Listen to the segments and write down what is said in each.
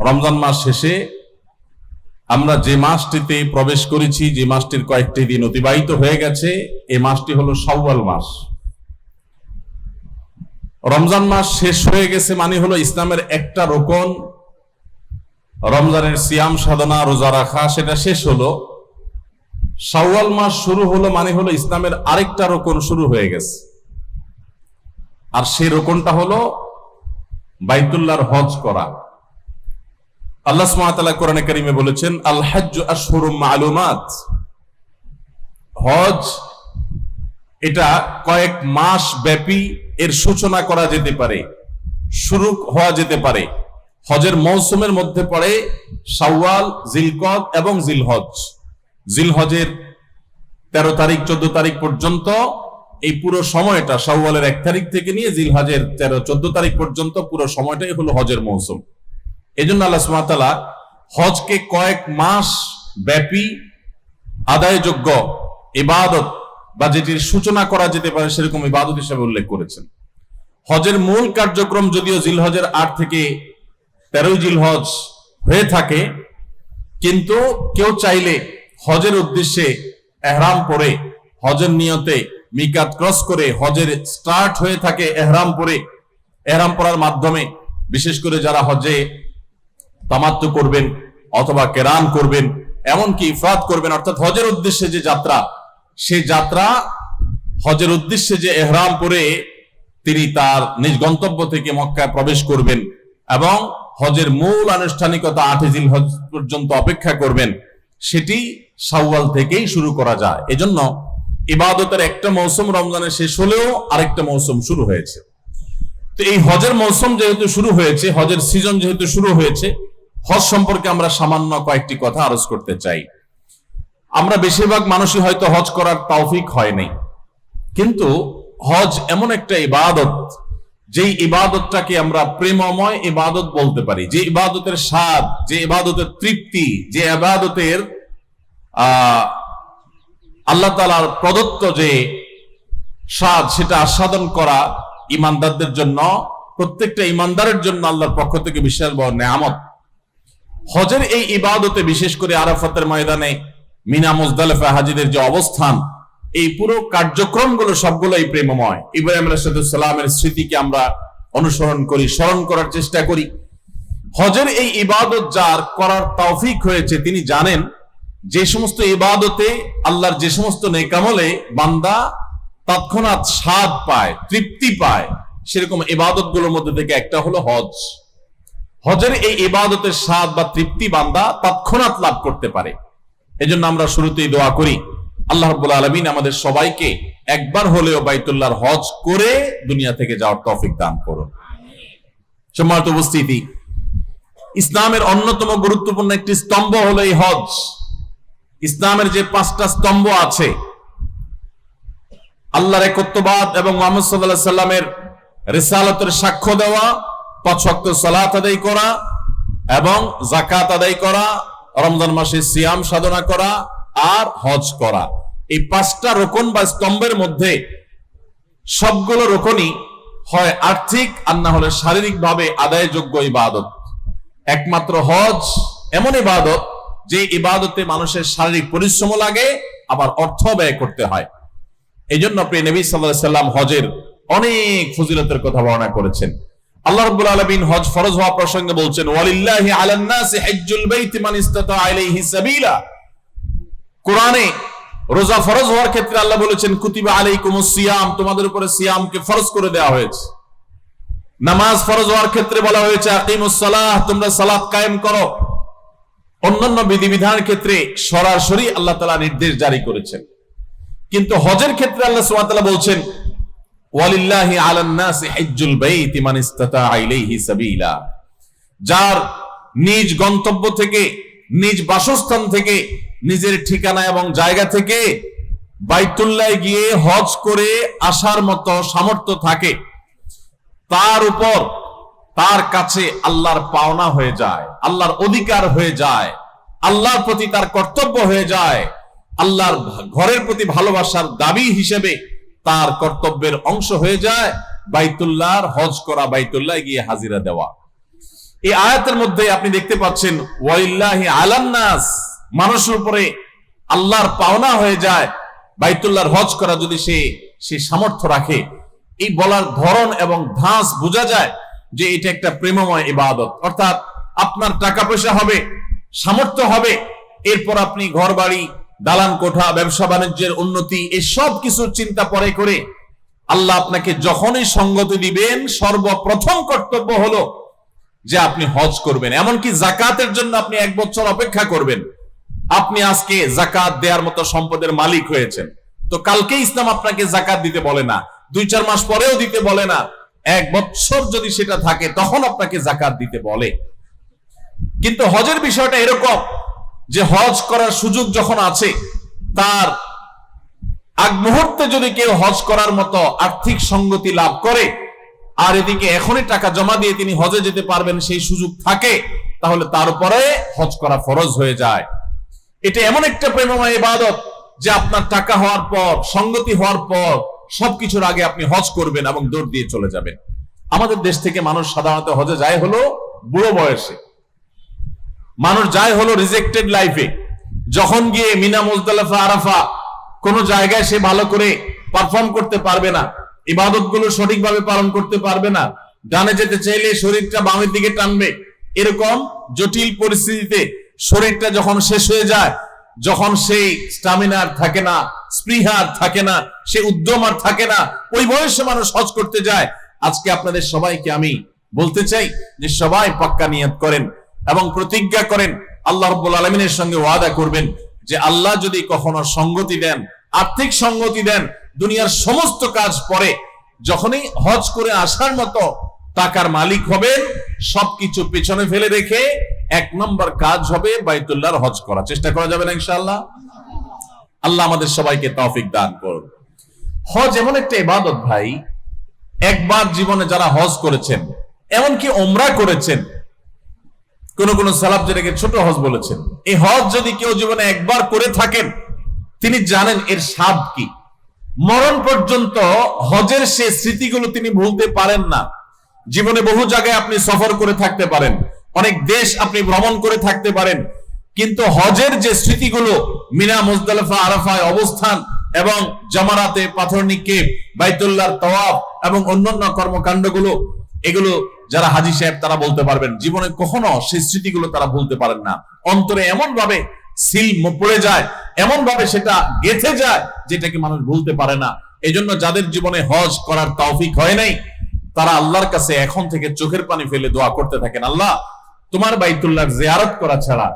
রমজান মাস শেষে আমরা যে মাসটিতে প্রবেশ করেছি, যে মাসটির কয়েকটি দিন অতিবাহিত হয়ে গেছে, এই মাসটি হলো শাওয়াল মাস। রমজান মাস শেষ হয়ে গেছে মানে হলো ইসলামের একটা রোকন, রমজানের সিয়াম সাধনা রোজা রাখা, সেটা শেষ হলো। শাওয়াল মাস শুরু হলো মানে হলো ইসলামের আরেকটা রোকন শুরু হয়ে গেছে। আর সেই রোকনটা হলো বাইতুল্লাহর হজ করা। আল্লাহ সুবহানাহু ওয়া তাআলা কোরআনে কারীমে বলেছেন, আল হাজ্জু আশহুরুম মা'লুমাত। হজ এটা কয়েক মাস ব্যাপী এর সূচনা করা যেতে পারে, শুরু হওয়া যেতে পারে। হজের মৌসুমের মধ্যে পড়ে শাওয়াল, জিলকদ এবং জিলহজ। জিলহজের 13 তারিখ 14 তারিখ পর্যন্ত এই পুরো সময়টা, শাওয়ালের 1 তারিখ থেকে নিয়ে জিলহজের 13-14 তারিখ পর্যন্ত পুরো সময়টাই হলো হজের মৌসুম। এই জন্য আল্লাহ সুবহানাহু ওয়া তাআলা হজকে কয়েক মাস ব্যাপী আদায়যোগ্য ইবাদত বা যেটির সূচনা করা যেতে পারে সেরকম ইবাদত হিসেবে উল্লেখ করেছেন। হজের মূল কার্যক্রম যদিও জিলহজের 8 থেকে 13 জিলহজ হয়ে থাকে, কিন্তু কেউ চাইলে হজের উদ্দেশ্যে এহরাম পরে, হজের নিয়তে মিকাত ক্রস করে হজের স্টার্ট হয়ে থাকে এহরাম পরে, এহরাম পরার মাধ্যমে বিশেষ করে যারা হজে তামাত্তু করবেন অথবা কেরান করবেন, এমনকি ইফরাদ করবেন, অর্থাৎ হজের উদ্দেশ্যে যে যাত্রা, সেই যাত্রা হজের উদ্দেশ্যে যে এহরাম পরে তিনি তার নিজ গন্তব্য থেকে মক্কায় প্রবেশ করবেন এবং হজের মূল আনুষ্ঠানিকতা 8 জিলহজ পর্যন্ত অপেক্ষা করবেন, সেটি শাওয়াল থেকেই শুরু করা যায়। এজন্য ইবাদতের একটা মৌসুম রমজানের শেষ হলেও আরেকটা মৌসুম শুরু হয়েছে। তো এই হজের মৌসুম যেহেতু শুরু হয়েছে, হজের সিজন যেহেতু শুরু হয়েছে, হজ সম্পর্কে আমরা সামান্য কয়েকটি কথা আরজ করতে চাই। আমরা বেশিরভাগ মানুষই হয়তো হজ করার তৌফিক হয় নাই, কিন্তু হজ এমন একটা ইবাদত, যেই ইবাদতটাকে আমরা প্রেমময় ইবাদত বলতে পারি, যে ইবাদতের স্বাদ, যে ইবাদতের তৃপ্তি, যে ইবাদতের আল্লাহ তাআলার প্রদত্ত যে স্বাদ, সেটা আস্বাদন করা ঈমানদারদের জন্য, প্রত্যেকটা ঈমানদারের জন্য আল্লাহর পক্ষ থেকে বিশাল বড় নেয়ামত। হজের এই ইবাদতে বিশেষ করে আরাফাতের ময়দানে মিনা মুজদালিফা হাজীদের যে অবস্থান, এই পুরো কার্যক্রমগুলো সবগুলোই প্রেমময়। ইব্রাহিম আলাইহিস সালামের স্মৃতিকে আমরা অনুসরণ করি, স্মরণ করার চেষ্টা করি। হজের এই ইবাদত যার করার তৌফিক হয়েছে, তিনি জানেন যে সমস্ত ইবাদতে আল্লাহর যে সমস্ত নেক আমলে বান্দা তৎক্ষণাৎ স্বাদ পায়, তৃপ্তি পায়, সেরকম ইবাদতগুলোর মধ্যে থেকে একটা হলো হজ। হজের এই ইবাদতের স্বাদ বা তৃপ্তি বান্দা তৎক্ষণাৎ লাভ করতে পারে। এজন্য আমরা শুরুতেই দোয়া করি, আল্লাহ রাব্বুল আলামিন আমাদের সবাইকে একবার হলেও বাইতুল্লাহর হজ করে দুনিয়া থেকে যাওয়ার তৌফিক দান করুন। সম্মানিত উপস্থিতি, ইসলামের অন্যতম গুরুত্বপূর্ণ একটি স্তম্ভ হলো এই হজ। ইসলামের যে 5টা স্তম্ভ আছে, আল্লাহর একত্ববাদ এবং মুহাম্মদ সাল্লাল্লাহু আলাইহি সাল্লামের রিসালাতের সাক্ষ্য দেওয়া, 5 ওয়াক্ত সালাত আদায় করা এবং যাকাত আদায় করা, রমজান মাসে সিয়াম সাধনা করা আর হজ করা, এই 5টা রোকন বা স্তম্ভের মধ্যে সবগুলো রোকনই হয় আর্থিক আর না হলে শারীরিক ভাবে আদায়যোগ্য ইবাদত। একমাত্র হজ এমন ইবাদত যে ইবাদতে মানুষের শারীরিক পরিশ্রম লাগে, আবার অর্থ ব্যয় করতে হয়। এই জন্য প্রিয় নবী সাল্লাল্লাহু আলাইহি সাল্লাম হজের অনেক ফজিলতের কথা বর্ণনা করেছেন। আল্লাহ রাব্বুল আলামিন হজ ফরজ হওয়া প্রসঙ্গে বলছেন, ওয়ালিল্লাহি আলান নাসি হিজ্জুল বাইতি মান ইসতাতা ইলাইহি সাবিলা। কোরআনে রোজা ফরজ হওয়ার ক্ষেত্রে আল্লাহ বলেছেন, কুতিবা আলাইকুমুস সিয়াম, তোমাদের উপরে সিয়ামকে ফরজ করে দেওয়া হয়েছে। নামাজ ফরজ হওয়ার ক্ষেত্রে বলা হয়েছে, আকিমুস সালাহ, তোমরা সালাত কায়েম করো। অন্যান্য বিধিবিধানের ক্ষেত্রে সরাসরি আল্লাহ তাআলা নির্দেশ জারি করেছেন, কিন্তু হজের ক্ষেত্রে আল্লাহ সুবহানাহু ওয়া তাআলা বলছেন, ওয়ালিল্লাহি আলান নাসি হিজ্জুল বাইতি মান ইসতাতা ইলাইহি সাবিলা। যার নিজ গন্তব্য থেকে, নিজ বাসস্থান থেকে, নিজের ঠিকানা এবং জায়গা থেকে বাইতুল্লাহ গিয়ে হজ করে আসার মতো সামর্থ্য থাকে, তার উপর, তার কাছে আল্লাহর পাওনা হয়ে যায়, আল্লাহর অধিকার হয়ে যায়, আল্লাহর প্রতি তার কর্তব্য হয়ে যায়, আল্লাহর ঘরের প্রতি ভালোবাসার দাবি হিসেবে তার কর্তব্যের অংশ হয়ে যায় বাইতুল্লাহর হজ করা, বাইতুল্লাহ গিয়ে হাজিরা দেওয়া। এই আয়াতের মধ্যে আপনি দেখতে পাচ্ছেন ওয়ালিল্লাহি আলান নাস, মানুষের উপরে আল্লাহর পাওনা হয়ে যায় বাইতুল্লাহর হজ করা, যদি সে সামর্থ্য রাখে। এই বলার ধরন এবং ধাঁচ বোঝা যায় যে এটা একটা প্রেমময় ইবাদত। অর্থাৎ আপনার টাকা পয়সা হবে, সামর্থ্য হবে, এরপর আপনি ঘর বাড়ি, দালান কোঠা, ব্যবসা বাণিজ্যের উন্নতি, এই সব কিছুর চিন্তা পরে করে আল্লাহ আপনাকে যখনই সঙ্গতি দিবেন, সর্বপ্রথম কর্তব্য হলো যে আপনি হজ করবেন। এমনকি জাকাতের জন্য আপনি 1 বছর অপেক্ষা করবেন। আপনি আজকে জাকাত দেওয়ার মতো সম্পদের মালিক হয়েছেন, তো কালকে ইসলাম আপনাকে জাকাত দিতে বলে না, 2-4 মাস পরেও দিতে বলে না, 1 বছর যদি সেটা থাকে তখন আপনাকে জাকাত দিতে বলে। কিন্তু হজের বিষয়টা এরকম যে হজ করার সুযোগ যখন আছে, তার আগ মুহূর্তে যদি কেউ হজ করার মতো আর্থিক সঙ্গতি লাভ করে, আর এদিকে এখনই টাকা জমা দিয়ে তিনি হজে যেতে পারবেন, সেই সুযোগ থাকে, তাহলে তার উপরে হজ করা ফরজ হয়ে যায়। এটা এমন একটা প্রেমময় ইবাদত যে আপনার টাকা হওয়ার পর, সঙ্গতি হওয়ার পর সবকিছুর আগে আপনি হজ করবেন এবং দৌড় দিয়ে চলে যাবেন। আমাদের দেশ থেকে মানুষ সাধারণত হজে যায় হলো বুড়ো বয়সে, মানুষ যায় হলো রিজেক্টেড লাইফে। যখন গিয়ে মিনা, মুজদালিফা, আরাফা কোন জায়গায় সে ভালো করে পারফর্ম করতে পারবে না, ইবাদত গুলো সঠিকভাবে পালন করতে পারবে না, ডানে যেতে চাইলে শরীরটা বামের দিকে টানবে, এরকম জটিল পরিস্থিতিতে শরীরটা যখন শেষ হয়ে যায়, যখন সেই স্টামিনা আর থাকে না, স্পৃহা আর থাকে না, সে উদ্যম আর থাকে না, ওই বয়সে মানুষ হজ করতে যায়। আজকে আপনাদের সবাইকে আমি বলতে চাই যে সবাই পাক্কা নিয়ত করেন এবং প্রতিজ্ঞা করেন, আল্লাহ রাব্বুল আলামিনের সঙ্গে ওয়াদা করবেন যে আল্লাহ যদি কখনো সঙ্গতি দেন, আর্থিক সঙ্গতি দেন, দুনিয়ার সমস্ত কাজ পরে যখনই হজ করে আসার মতো টাকার মালিক হবেন, সবকিছু পেছনে ফেলে রেখে 1 নম্বর কাজ হবে বাইতুল্লাহর হজ করা। চেষ্টা করা যাবে না ইনশাআল্লাহ? আল্লাহ আমাদের সবাইকে তৌফিক দান করুন। হজ এমন একটা ইবাদত ভাই, একবার জীবনে যারা হজ করেছেন, এমনকি উমরা করেছেন, কোন কোন সালাফ যেটাকে ছোট হজ বলেছেন, এই হজ যদি কেউ জীবনে একবার করে থাকেন, তিনি জানেন এর স্বাদ কি। মরণ পর্যন্ত হজের সে স্মৃতিগুলো তিনি ভুলতে পারেন না। জীবনে বহু জায়গায় আপনি সফর করে থাকতে পারেন, অনেক দেশ আপনি ভ্রমণ করে থাকতে পারেন, কিন্তু হজের যে স্মৃতিগুলো, মিনা, মুজদালিফা, আরাফায় অবস্থান এবং জামারাতে পাথর নিক্ষেপ, বাইতুল্লাহর তাওয়াফ এবং অন্যান্য কর্মকাণ্ডগুলো, এগুলো যারা হাজী সাহেব তারা বলতে পারবেন, জীবনে কখনো সেই স্মৃতিগুলো তারা ভুলতে পারেন না। অন্তরে এমন ভাবে সিল পড়ে যায়, এমন ভাবে সেটা গেঁথে যায় যেটাকে মানুষ ভুলতে পারে না। এজন্য যাদের জীবনে হজ করার তৌফিক হয় নাই, তারা আল্লাহর কাছে এখন থেকে চোখের পানি ফেলে দোয়া করতে থাকেন, আল্লাহ তোমার বাইতুল্লাহর জিয়ারত করা ছাড়া,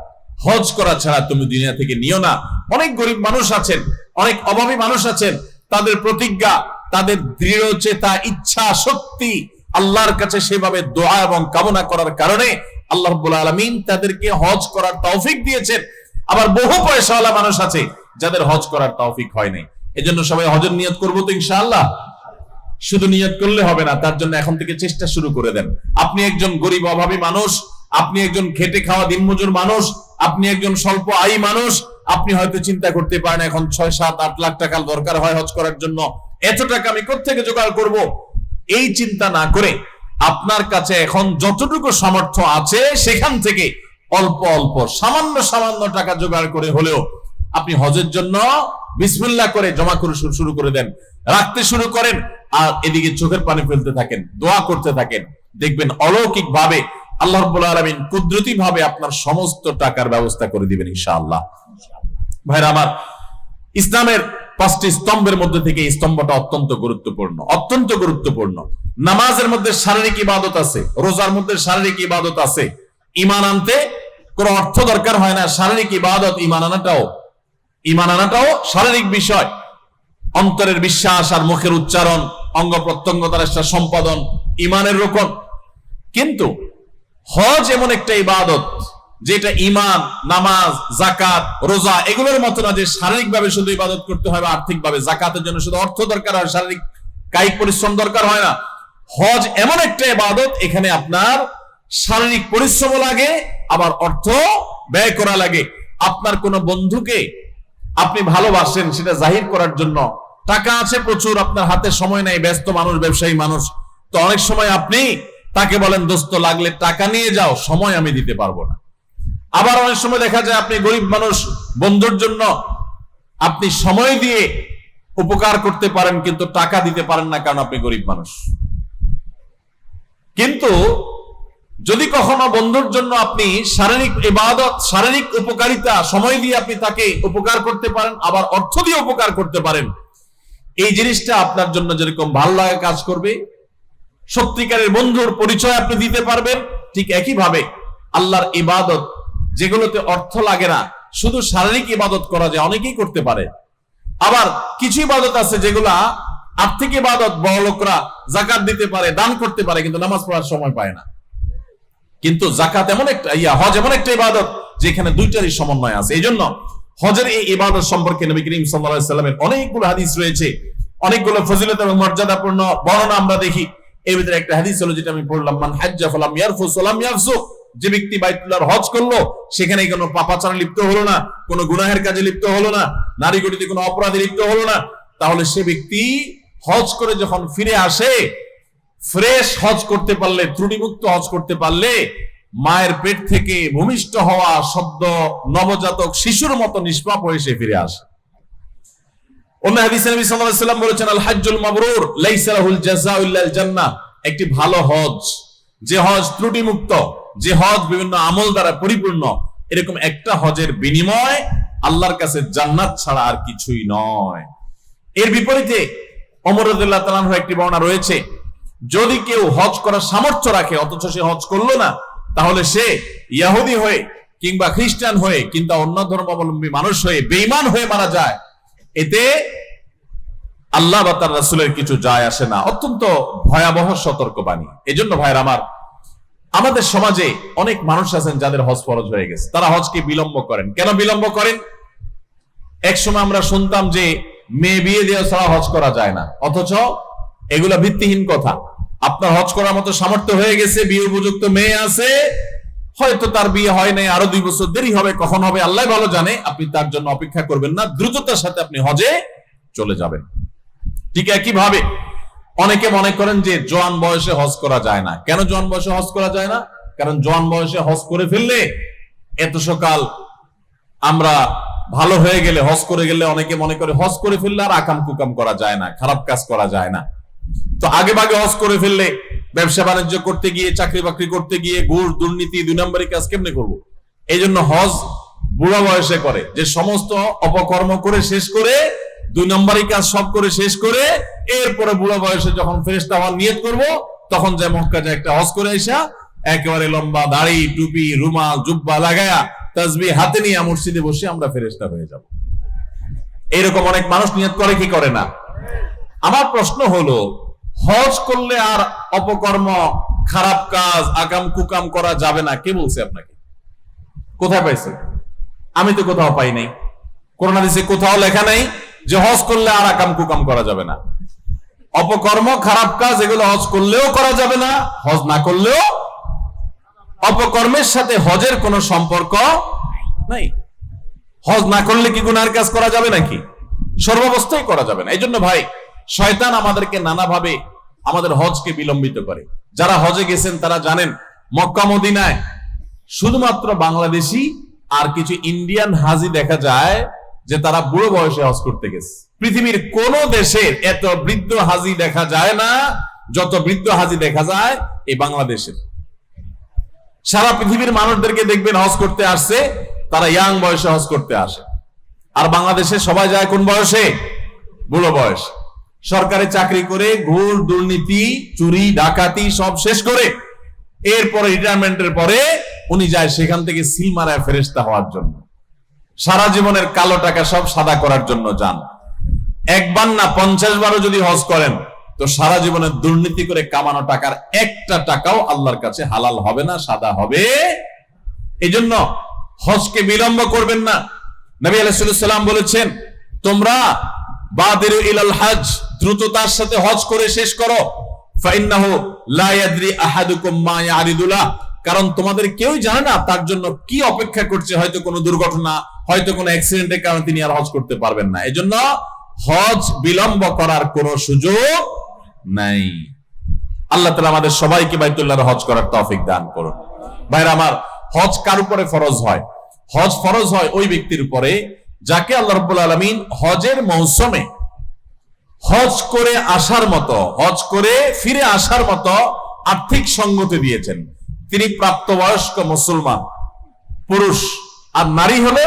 হজ করা ছাড়া তুমি দুনিয়া থেকে নিও না। অনেক গরিব মানুষ আছেন, অনেক অভাবী মানুষ আছেন, তাদের প্রতিজ্ঞা, তাদের দৃঢ় চেতা, ইচ্ছা শক্তি আল্লাহর কাছে সেভাবে দোয়া এবং কামনা করার কারণে আল্লাহ রাব্বুল আলামিন তাদেরকে হজ করার তৌফিক দিয়েছেন। আবার বহু পয়সাওয়ালা মানুষ আছে যাদের হজ করার তৌফিক হয় নাই। এজন্য সবাই হজের নিয়ত করবো তো ইনশাআল্লাহ। শুধু নিয়ত করলে হবে না, তার জন্য এখন থেকে চেষ্টা শুরু করে দেন। আপনি একজন গরিব অভাবী মানুষ, আপনি একজন খেটে খাওয়া দিনমজুর মানুষ, আপনি একজন স্বল্প আয়ী মানুষ, আপনি হয়তো চিন্তা করতে পারেন এখন 6-7-8 লাখ টাকা দরকার হয় হজ করার জন্য, এত টাকা আমি কোত্থেকে জোগাড় করব? এই চিন্তা না করে আপনার কাছে এখন যতটুকু সামর্থ্য আছে সেখান থেকে অল্প অল্প সামান্য সামান্য টাকা জোগাড় করে হলেও আপনি হজের জন্য বিসমিল্লাহ করে জমা করে শুরু করে দেন, রাখতে শুরু করেন, আর এদিকে চোখের পানি ফেলতে থাকেন, দোয়া করতে থাকেন। দেখবেন অলৌকিক ভাবে আল্লাহ রাব্বুল আলামিন কুদরতি ভাবে আপনার সমস্ত টাকার ব্যবস্থা করে দিবেন ইনশাআল্লাহ। ভাইরা আমার, ইসলামের 5টি স্তম্ভের মধ্যে থেকে এই স্তম্ভটা অত্যন্ত গুরুত্বপূর্ণ, অত্যন্ত গুরুত্বপূর্ণ। নামাজের মধ্যে শারীরিক ইবাদত আছে, রোজার মধ্যে শারীরিক ইবাদত আছে। ঈমান আনতে কোনো অর্থ দরকার হয় না, শারীরিক ইবাদত, ঈমান আনাটাও শারীরিক বিষয়। অন্তরের বিশ্বাস আর মুখের উচ্চারণ, অঙ্গ প্রত্যঙ্গ দ্বারা সম্পাদন ঈমানের রকম। কিন্তু হজ এমন একটা ইবাদত যেটা ঈমান, নামাজ, যাকাত, রোজা এগুলোর মতো না যে শারীরিক ভাবে শুধু ইবাদত করতে হয় বা আর্থিক ভাবে। যাকাতের জন্য শুধু অর্থ দরকার হয়, শারীরিক কায়িক পরিশ্রম দরকার হয় না। হজ এমন একটা ইবাদত, এখানে আপনার শারীরিক পরিশ্রম লাগে, আবার অর্থ ব্যয় করা লাগে। আপনার কোন বন্ধুকে আপনি ভালোবাসেন, সেটা জাহির করার জন্য টাকা আছে প্রচুর, আপনার হাতে সময় নাই, ব্যস্ত মানুষ, ব্যবসায়ী মানুষ, তো অনেক সময় আপনি তাকে বলেন দোস্ত লাগলে টাকা নিয়ে যাও, সময় আমি দিতে পারবো না। আবার অনেক সময় দেখা যায় আপনি গরিব মানুষ, বন্ধুর জন্য আপনি সময় দিয়ে উপকার করতে পারেন কিন্তু টাকা দিতে পারেন না, কারণ আপনি গরিব মানুষ। কিন্তু যদি কখনো বন্ধুর জন্য আপনি শারীরিক ইবাদত, শারীরিক উপকারিতা সময় দিয়ে আপনি তাকে উপকার করতে পারেন, আবার অর্থ দিয়ে উপকার করতে পারেন, এই জিনিসটা আপনার জন্য যেরকম ভালো লাগে কাজ করবে, সত্যিকারের বন্ধুর পরিচয় আপনি দিতে পারবেন। ঠিক একই ভাবে আল্লাহর ইবাদত যেগুলোতে অর্থ লাগে না, শুধু শারীরিক ইবাদত করা যায়, অনেকেই করতে পারে। আবার কিছু ইবাদত আছে যেগুলা আর্থিক ইবাদত, বড় লোকরা যাকাত দিতে পারে, দান করতে পারে, কিন্তু নামাজ পড়ার সময় পায় না। কিন্তু যাকাত এমন একটা হজ এমন একটা ইবাদত যেখানে দুইটারই সমন্বয় আছে। এই জন্য হজের এই ইবাদত সম্পর্কে নবী করিম সাল্লাল্লাহু আলাইহি ওয়াসাল্লামের অনেকগুলো হাদিস রয়েছে, অনেকগুলো ফজিলত এবং মর্যাদাপূর্ণ বর্ণনা আমরা দেখি। এর ভিতরে একটা হাদিস হলো যেটা আমি পড়লাম, মান হাজ্জা ফালাম ইয়ারফুস ওয়ালাম ইয়াফসুক, যে ব্যক্তি বাইতুল্লাহর হজ করলো, সেখানে কোনো পাপাচারে লিপ্ত হলো না, কোনো গুনাহের কাজে লিপ্ত হলো না, নারী গতিতে কোনো অপরাধে লিপ্ত হলো না, তাহলে সে ব্যক্তি হজ করে যখন ফিরে আসে, ফ্রেশ হজ করতে পারলে, ত্রুটিমুক্ত হজ করতে পারলে, মায়ের পেট থেকে ভূমিষ্ঠ হওয়া সদ্য নবজাতক শিশুর মতো নিষ্পাপ হয়ে সে ফিরে আসে। অন্য হাদিসে নবী সাল্লাল্লাহু আলাইহি ওয়াসাল্লাম বলেছেন, আল হাজ্জুল মাবরুর লাইসা লাহুল জাযাউ ইল্লাল জান্নাহ, একটি ভালো হজ, যে হজ ত্রুটিমুক্ত, যে হজ বিভিন্ন আমল দ্বারা পরিপূর্ণ, এরকম একটা হজের বিনিময় আল্লাহর কাছে জান্নাত ছাড়া আর কিছুই নয়। এর বিপরীতে ওমর রাদিয়াল্লাহু তাআলা আনহু একটি বর্ণনা রয়েছে, যদি কেউ হজ করার সামর্থ্য রাখে অথচ সে হজ করলো না, তাহলে সে ইহুদি হয়ে কিংবা খ্রিস্টান হয়ে কিংবা অন্য ধর্মাবলম্বী মানুষ হয়ে বেঈমান হয়ে মারা যায়, এতে আল্লাহ বা তার রাসূলের কিছু যায় আসে না। অত্যন্ত ভয়াবহ সতর্কবাণী। এজন্য ভাইরা আমার, আমাদের সমাজে অনেক মানুষ আছেন যাদের হজ ফরজ হয়ে গেছে, তারা হজকে বিলম্ব করেন। কেন বিলম্ব করেন? এক সময় আমরা শুনতাম যে মেয়ে বিয়ে দেওয়া ছাড়া হজ করা যায় না, অথচ এগুলা ভিত্তিহীন কথা। আপনার হজ করার মতো সামর্থ্য হয়ে গেছে, বিয়ে উপযুক্ত মেয়ে আছে, হয়তো তার বিয়ে হয় নাই, আরো 2 বছর দেরি হবে, কখন হবে আল্লাহ ভালো জানে, আপনি তার জন্য অপেক্ষা করবেন না, দ্রুততার সাথে আপনি হজে চলে যাবেন। ঠিক একই ভাবে অনেকে মনে করেন যে জোয়ান বয়সে হজ করা যায় না। কেন জোয়ান বয়সে হজ করা যায় না? কারণ জোয়ান বয়সে হজ করে ফেললে, এত সকাল আমরা ভালো হয়ে গেলে, হজ করে গেলে, অনেকে মনে করে হজ করে ফেললে আর আকাম কুকাম করা যায় না, খারাপ কাজ করা যায় না। তো আগে ভাগে হজ করে ফেললে ব্যবসা বাণিজ্য করতে গিয়ে, চাকরি বাকরি করতে গিয়ে ঘুষ, দুর্নীতি, 2 নম্বরী কাজ কেমনে করবো? এই জন্য হজ বুড়া বয়সে করে, যে সমস্ত অপকর্ম করে শেষ করে, 2 নম্বরী কাজ সব করে শেষ করে, এরপরে বুড়া বয়সে যখন ফেরেশতা হওয়ার নিয়ত করব, তখন যায় মক্কা যায় একটা হজ করে এসা একেবারে লম্বা দাড়ি, টুপি, রুমাল, জুব্বা লাগায়া, তাসবিহ হাতে নিয়ে মসজিদে বসে আমরা ফেরেশতা হয়ে যাব। এরকম অনেক মানুষ নিয়ত করে কি করে না? আমার প্রশ্ন হলো, হজ করলে আর অপকর্ম, খারাপ কাজ, আকাম কুকাম করা যাবে না, কে বলছে আপনাকে? কোথায় পাইছে? আমি তো কোথাও পাই নাই। কোরআন হাদিসে কোথাও লেখা নাই যে হজ করলে আর আকাম কুকাম করা যাবে না। অপকর্ম, খারাপ কাজ, এগুলো হজ করলেও করা যাবে না, হজ না করলেও। অপকর্মের সাথে হজের কোনো সম্পর্ক নাই। হজ না করলে কি গুনাহের কাজ করা যাবে নাকি? সর্বাবস্থায় করা যাবে না। এই জন্য ভাই, শয়তান আমাদেরকে নানাভাবে আমাদের হজকে বিলম্বিত করে। যারা হজে গেছেন তারা জানেন, মক্কা মদিনায় শুধুমাত্র বাংলাদেশি আর কিছু ইন্ডিয়ান হাজি দেখা যায় যে তারা বুড়ো বয়সে হজ করতে গেছে। পৃথিবীর কোন দেশের এত বৃদ্ধ হাজি দেখা যায় না যত বৃদ্ধ হাজি দেখা যায় এই বাংলাদেশের। সারা পৃথিবীর মানুষদেরকে দেখবেন হজ করতে আসছে, তারা ইয়াং বয়সে হজ করতে আসে। আর বাংলাদেশে সবাই যায় কোন বয়সে? বুড়ো বয়স। সরকারি চাকরি করে ঘুষ, দুর্নীতি, চুরি, ডাকাতি সব শেষ করে এরপরে রিটায়ারমেন্টের পরে উনি যায় সেখান থেকে সিল মারায় ফেরেশতা হওয়ার জন্য। সারা জীবনের কালো টাকা সব সাদা করার জন্য যান। একবার না 50 বারও যদি হজ করেন, তো সারা জীবনের দুর্নীতি করে কামানো টাকার একটা টাকাও আল্লাহর কাছে হালাল হবে না, সাদা হবে। এই জন্য হজকে বিলম্ব করবেন না। নবী আলাইহিস সালাম বলেছেন, তোমরা বাদিরু ইলাল হজ, দ্রুততার সাথে হজ করে শেষ করো। ফাইন্নাহু লা ইয়াদরি আহাদুকুম মা ইয়ারিদুলা, কারণ তোমাদের কেউই জানে না তার জন্য কি অপেক্ষা করছে। হয়তো কোনো দুর্ঘটনা, হয়তো কোনো অ্যাক্সিডেন্টের কারণে তিনি আর হজ করতে পারবেন না। এজন্য হজ বিলম্ব করার কোনো সুযোগ নাই। আল্লাহ তাআলা আমাদের সবাইকে বাইতুল্লাহর হজ করার তৌফিক দান করুন। ভাইরা আমার, হজ কার উপরে ফরজ হয়? হজ ফরজ হয় ওই ব্যক্তির উপরে যাকে আল্লাহ রাব্বুল আলামিন হজের মৌসুমে হজ করে আসার মতো, হজ করে ফিরে আসার মতো আর্থিক সঙ্গতি দিয়েছেন। তিনি প্রাপ্তবয়স্ক মুসলমান পুরুষ, আর নারী হলে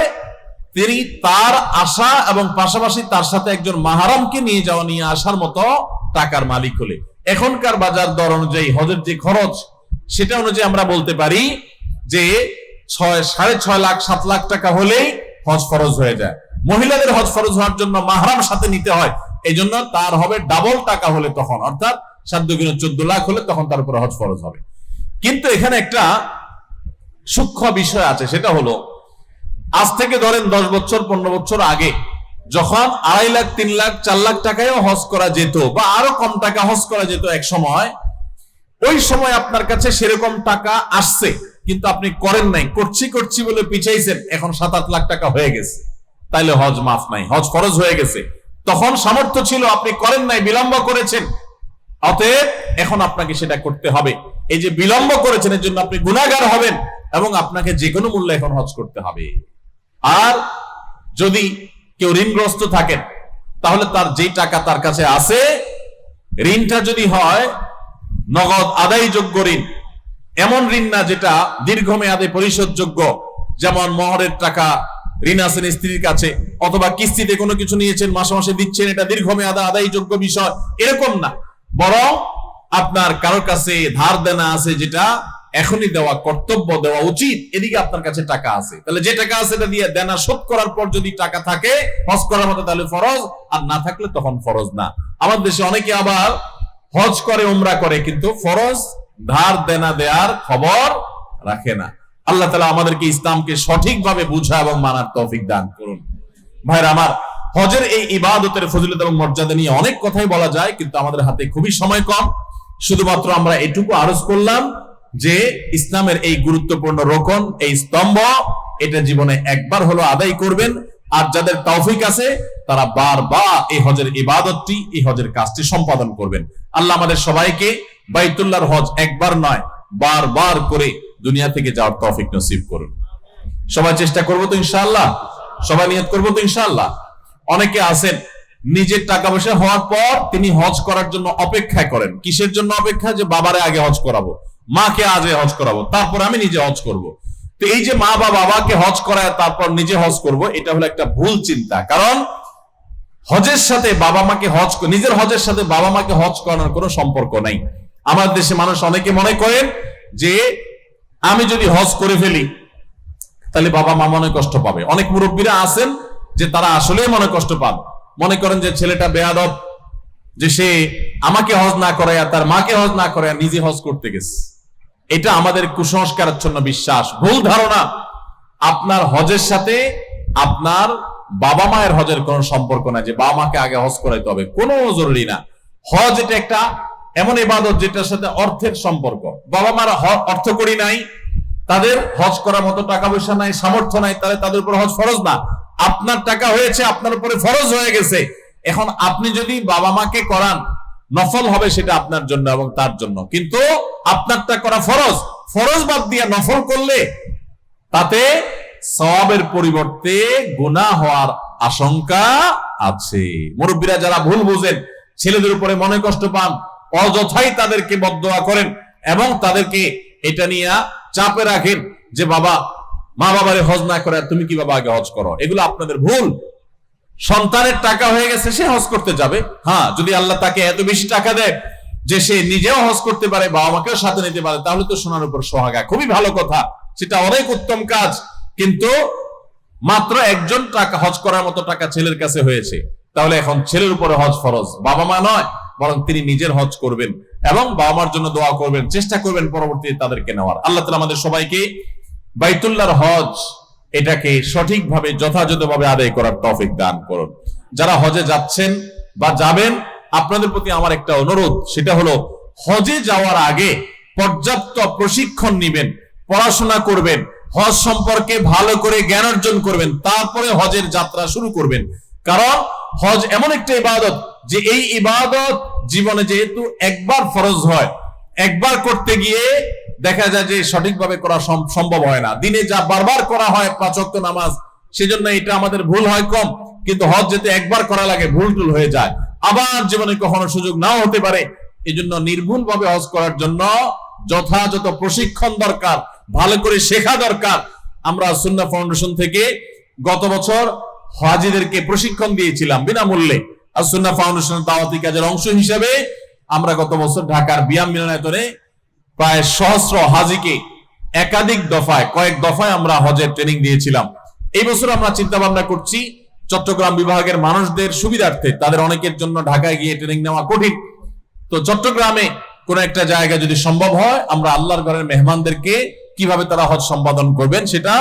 তিনি তার আসা এবং পাশাপাশি তার সাথে একজন মাহরামকে নিয়ে আসার মতো টাকার মালিক হলে, এখনকার বাজার দর অনুযায়ী হজের যে খরচ সেটা অনুযায়ী আমরা বলতে পারি যে 6.5 লাখ 7 লাখ টাকা হলেই হজ ফরজ হয়ে যায়। মহিলাদের হজ ফরজ হওয়ার জন্য মাহরাম সাথে নিতে হয়, এই জন্য তার হবে ডাবল টাকা হলে, তখন অর্থাৎ 7 × 14 লাখ হলে তখন তার উপরে হজ ফরজ হবে। কিন্তু এখানে একটা সূক্ষ্ম বিষয় আছে, সেটা হলো আজ থেকে ধরেন 10 বছর 15 বছর আগে যখন 2.5 লাখ 3 লাখ 4 লাখ টাকায়ও হজ করা যেত বা আরো কম টাকা হজ করা যেত এক সময়, ওই সময় আপনার কাছে সেরকম টাকা আসছে কিন্তু আপনি করেন নাই, করছি বলে পিছাইছেন, এখন 7-8 লাখ টাকা হয়ে গেছে, তাইলে হজ মাফ নাই, হজ ফরজ হয়ে গেছে। তখন সামর্থ্য ছিল, আপনি করেন নাই, বিলম্ব করেছেন, অতএব এখন আপনাকে সেটা করতে হবে। এই যে বিলম্ব করেছেন এর জন্য আপনি গুনাহগার হবেন এবং আপনাকে যে কোনো মূল্যে এখন হজ করতে হবে। আর যদি কেউ ঋণগ্রস্ত থাকেন তাহলে তার যে টাকা তার কাছে আছে, ঋণটা যদি হয় নগদ আদায়যোগ্য ঋণ, এমন ঋণ না যেটা দীর্ঘমেয়াদে পরিশোধযোগ্য, যেমন মোহরের টাকা ঋণ আছেন স্ত্রীর কাছে, অথবা কিস্তিতে কোনো কিছু নিয়েছেন মাসে মাসে দিচ্ছেন, এটা দীর্ঘমেয়াদে আদায়যোগ্য বিষয়, এরকম না, বরং আপনার কারোর কাছে ধার দেনা আছে যেটা এখনই দেওয়া কর্তব্য, দেওয়া উচিত, এদিকে আপনার কাছে টাকা আছে, তাহলে যে টাকা আছে এটা দিয়ে দেনা শোধ করার পর যদি টাকা থাকে হজ করার মতো তাহলে ফরজ, আর না থাকলে তখন ফরজ না। আমাদের দেশে অনেকে আবার হজ করে উমরা করে কিন্তু ফরজ ধার দেনা দেওয়ার খবর রাখে না। আল্লাহ তাআলা আমাদেরকে ইসলামকে সঠিকভাবে বুঝা এবং মানার তৌফিক দান করুন। ভাইরা আমার, হজের এই ইবাদতের ফজিলত এবং মর্যাদা নিয়ে অনেক কথাই বলা যায়, কিন্তু আমাদের হাতে খুবই সময় কম। শুধুমাত্র আমরা এটুকু আরজ করলাম যে ইসলামের এই গুরুত্বপূর্ণ রোকন, এই স্তম্ভ, এটা জীবনে একবার হলো আদায় করবেন, আর যাদের তৌফিক আছে তারা বারবার এই হজের ইবাদতটি, এই হজের কাজটি সম্পাদন করবেন। আল্লাহ আমাদের সবাইকে বাইতুল্লাহর হজ একবার নয় বারবার করে দুনিয়া থেকে যাওয়ার তৌফিক নসিব করুন। সবাই চেষ্টা করবো তো ইনশাআল্লাহ, সবাই নিয়ত করবো তো ইনশাআল্লাহ। অনেকে আছেন নিজের টাকা পয়সা হওয়ার পর তিনি হজ করার জন্য অপেক্ষা করেন। কিসের জন্য অপেক্ষা? যে বাবারে আগে হজ করাবো, মাকে আগে হজ করাবো, তারপর আমি নিজে হজ করব। তো এই যে মা বা বাবাকে হজ করায় তারপর নিজে হজ করব, এটা হলো একটা ভুল চিন্তা। কারণ হজের সাথে বাবা মাকে নিজের হজের সাথে বাবা মাকে হজ করানোর কোনো সম্পর্ক নাই। আমার দেশে মানুষ অনেকে মনে করেন যে আমি যদি হজ করে ফেলি তাহলে বাবা মা মনে কষ্ট পাবে। অনেক মুরব্বীরা আছেন যে তারা আসলেই মনে কষ্ট পান, মনে করেন যে ছেলেটা বেয়াদব, যে সে আমাকে হজ না করায় তার মাকে হজ না করায় নিজে হজ করতে গেছে। এটা আমাদের কুসংস্কারাচ্ছন্ন বিশ্বাস, ভুল ধারণা। আপনার হজের সাথে আপনার বাবা মায়ের হজের কোনো সম্পর্ক না, যে বাবা মাকে আগে হজ করাইতে হবে, কোনো জরুরি না। হজ এটা একটা এমন ইবাদত যেটার সাথে অর্থের সম্পর্ক। বাবা মার অর্থ করি নাই, তাদের হজ করার মতো টাকা পয়সা নাই, সামর্থ্য নাই, তাহলে তাদের উপর হজ ফরজ না। আপনার টাকা হয়েছে, আপনার উপরে ফরজ হয়ে গেছে। এখন আপনি যদি বাবা মাকে করান, নফল হবে সেটা আপনার জন্য এবং তার জন্য, কিন্তু আপনারটা করা ফরজ। ফরজ বাদ দিয়ে নফল করলে তাতে সওয়াবের পরিবর্তে গুনাহ হওয়ার আশঙ্কা আছে। মুরব্বীরা যারা ভুল বুঝেন, ছেলেদের উপরে মনে কষ্ট পান, অযথাই তাদেরকে বদদোয়া করেন এবং তাদেরকে এটা নিয়ে চাপে রাখেন যে বাবা মা বাবারে হজ না করে তুমি কি বাবা আগে হজ করো, এগুলো আপনাদের ভুল। সন্তানের টাকা হয়ে গেছে, সে হজ করতে যাবে। হ্যাঁ, যদি আল্লাহ তাকে এত বেশি টাকা দেয় যে সে নিজেও হজ করতে পারে, বাবা মাকেও সাথে নিতে পারে, তাহলে তো সোনার উপর সোহাগা, খুবই ভালো কথা, সেটা অনেক উত্তম কাজ। কিন্তু মাত্র একজন টাকা হজ করার মতো টাকা ছেলের কাছে হয়েছে, তাহলে এখন ছেলের উপরে হজ ফরজ, বাবা মা নয়, বরং তিনি নিজের হজ করবেন এবং বাবা মার জন্য দোয়া করবেন, চেষ্টা করবেন পরবর্তীতে তাদেরকে নেওয়ার। আল্লাহ তাআলা আমাদের সবাইকে বাইতুল্লাহর হজ এটাকে সঠিকভাবে যথাযথভাবে আদায় করার তৌফিক দান করুন। যারা হজে যাচ্ছেন বা যাবেন, আপনাদের প্রতি আমার একটা অনুরোধ, সেটা হলো হজে যাওয়ার আগে পর্যাপ্ত প্রশিক্ষণ নেবেন, পড়াশোনা করবেন, হজ সম্পর্কে ভালো করে জ্ঞান অর্জন করবেন, তারপরে হজের যাত্রা শুরু করবেন। কারণ হজ এমন একটা ইবাদত যে এই ইবাদত জীবনে যেহেতু একবার ফরজ হয়, একবার করতে গিয়ে দেখা যায় যে সঠিকভাবে করা সম্ভব হয় না। দিনে যা বারবার করা হয় 5 ওয়াক্ত নামাজ, সেজন্য এটা আমাদের ভুল হয় কম, কিন্তু হজ যেতে একবার করা লাগে, ভুল টুল হয়ে যায়, আবার জীবনে কখনো সুযোগ নাও হতে পারে। এই জন্য নির্ভুল ভাবে হজ করার জন্য যথাযথ প্রশিক্ষণ দরকার, ভালো করে শেখা দরকার। আমরা সুন্নাহ ফাউন্ডেশন থেকে গত বছর হাজিদেরকে প্রশিক্ষণ দিয়েছিলাম বিনামূল্যে। আর সুন্নাহ ফাউন্ডেশনের দাওয়াতি কাজের অংশ হিসেবে আমরা গত বছর ঢাকার বিয়াম মিলনায়তনে প্রায় সহস্র হাজিকে একাধিক দফায়, কয়েক দফায় আমরা হজের ট্রেনিং দিয়েছিলাম। এই বছর আমরা চিন্তা ভাবনা করছি চট্টগ্রাম বিভাগের মানুষদের সুবিধার্থে, তাদের অনেকের জন্য ঢাকায় গিয়ে ট্রেনিং নেওয়া কঠিন, তো চট্টগ্রামে কোন একটা জায়গা যদি সম্ভব হয়, আমরা আল্লাহর ঘরের মেহমানদেরকে কিভাবে তারা হজ সম্পাদন করবেন সেটা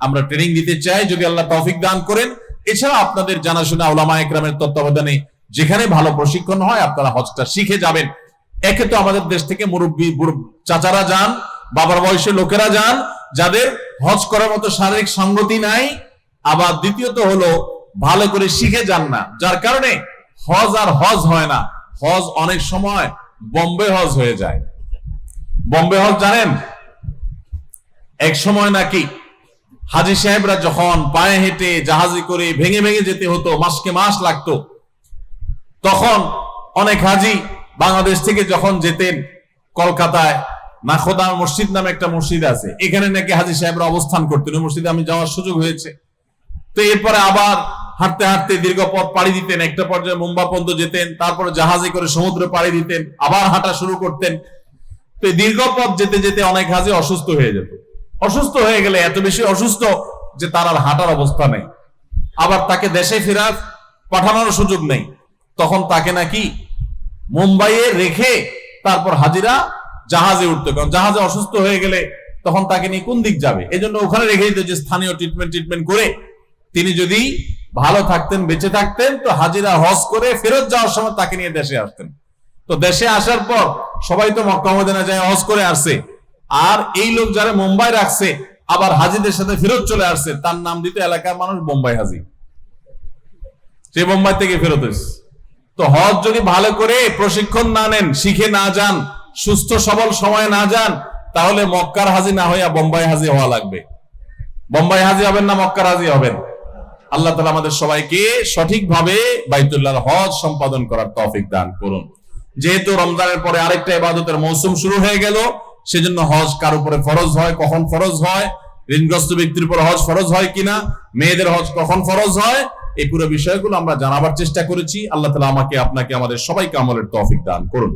আমরা ট্রেনিং দিতে চাই, যদি আল্লাহ তৌফিক দান করেন। এছাড়া আপনাদের জানাশোনা উলামা একরামের তত্ত্বাবধানে যেখানে ভালো প্রশিক্ষণ হয় আপনারা হজটা শিখে যাবেন। একে তো আমাদের দেশ থেকে মুরব্বী চাচারা যান, বাবার বয়সী লোকেরা যান, যাদের হজ করার মতো শারীরিক সঙ্গতি নাই, আবার দ্বিতীয়ত হলো ভালো করে শিখে যান না, যার কারণে হজ আর হজ হয় না। হজ অনেক সময় বোম্বে হজ হয়ে যায়। বোম্বে হজ জানেন, এক সময় নাকি হাজি সাহেবরা যখন পায়ে হেঁটে জাহাজে করে ভেঙে ভেঙে যেতে হতো, মাসকে মাস লাগতো, তখন অনেক হাজি বাংলাদেশ থেকে যখন যেতেন কলকাতায় নাখোদা মসজিদ নামে একটা মসজিদ আছে, এখানে নাকি হাজি সাহেবরা অবস্থান করতেন। ওই মসজিদে আমি যাওয়ার সুযোগ হয়েছে। তো এরপরে আবার হাঁটতে হাঁটতে দীর্ঘ পথ পাড়ি দিতেন, একটা পর্যায়ে মুম্বাই পর্যন্ত যেতেন, তারপরে জাহাজে করে সমুদ্রে পাড়ি দিতেন, আবার হাঁটা শুরু করতেন। তো দীর্ঘ পথ যেতে যেতে অনেক হাজি অসুস্থ হয়ে যেত। অসুস্থ হয়ে গেলে এত বেশি অসুস্থ যে তার আর হাঁটার অবস্থা নেই, আবার তাকে দেশে ফেরার পাঠানোর সুযোগ নেই, তখন তাকে নাকি মুম্বাইয়ে রেখে তারপর হাজিরা জাহাজে উঠতো, কারণ জাহাজে অসুস্থ হয়ে গেলে তখন তাকে নিয়ে কোন দিক যাবে, এই জন্য ওখানে রেখে দিত, যে স্থানীয় ট্রিটমেন্ট করে তিনি যদি ভালো থাকতেন, বেঁচে থাকতেন, তো হাজিরা হজ করে ফেরত যাওয়ার সময় তাকে নিয়ে দেশে আসতেন। তো দেশে আসার পর সবাই তো মক্কা মদিনা যায় হজ করে আসছে, আর এই লোক যারা মুম্বাই রাখছে আবার হাজিদের সাথে ফেরত চলে আসছে, তার নাম দিত এলাকার মানুষ বোম্বাই হাজি, সে বোম্বাই থেকে ফেরত এসেছে। তো হজ যদি ভালো করে প্রশিক্ষণ না নেন, শিখে না যান, সুস্থ সবল সময় না যান, তাহলে মক্কার হাজি না হইয়া বোম্বাই হাজি হওয়া লাগবে। বোম্বাই হাজি হবেন না মক্কার হাজি হবেন? আল্লাহ তাআলা আমাদের সবাইকে সঠিকভাবে বাইতুল্লাহর হজ সম্পাদন করার তৌফিক দান করুন। যেহেতু রমজানের পরে আরেকটা ইবাদতের মৌসুম শুরু হয়ে গেল, সেজন্য হজ কার উপরে ফরজ হয়, কখন ফরজ হয়, ঋণগ্রস্ত ব্যক্তির উপর হজ ফরজ হয় কিনা, মেয়েদের হজ কখন ফরজ হয়, এই পুরো বিষয়গুলো আমরা জানাবার চেষ্টা করেছি। আল্লাহ তাআলা আমাকে, আপনাকে, আমাদের সবাইকে আমলের তৌফিক দান করুন।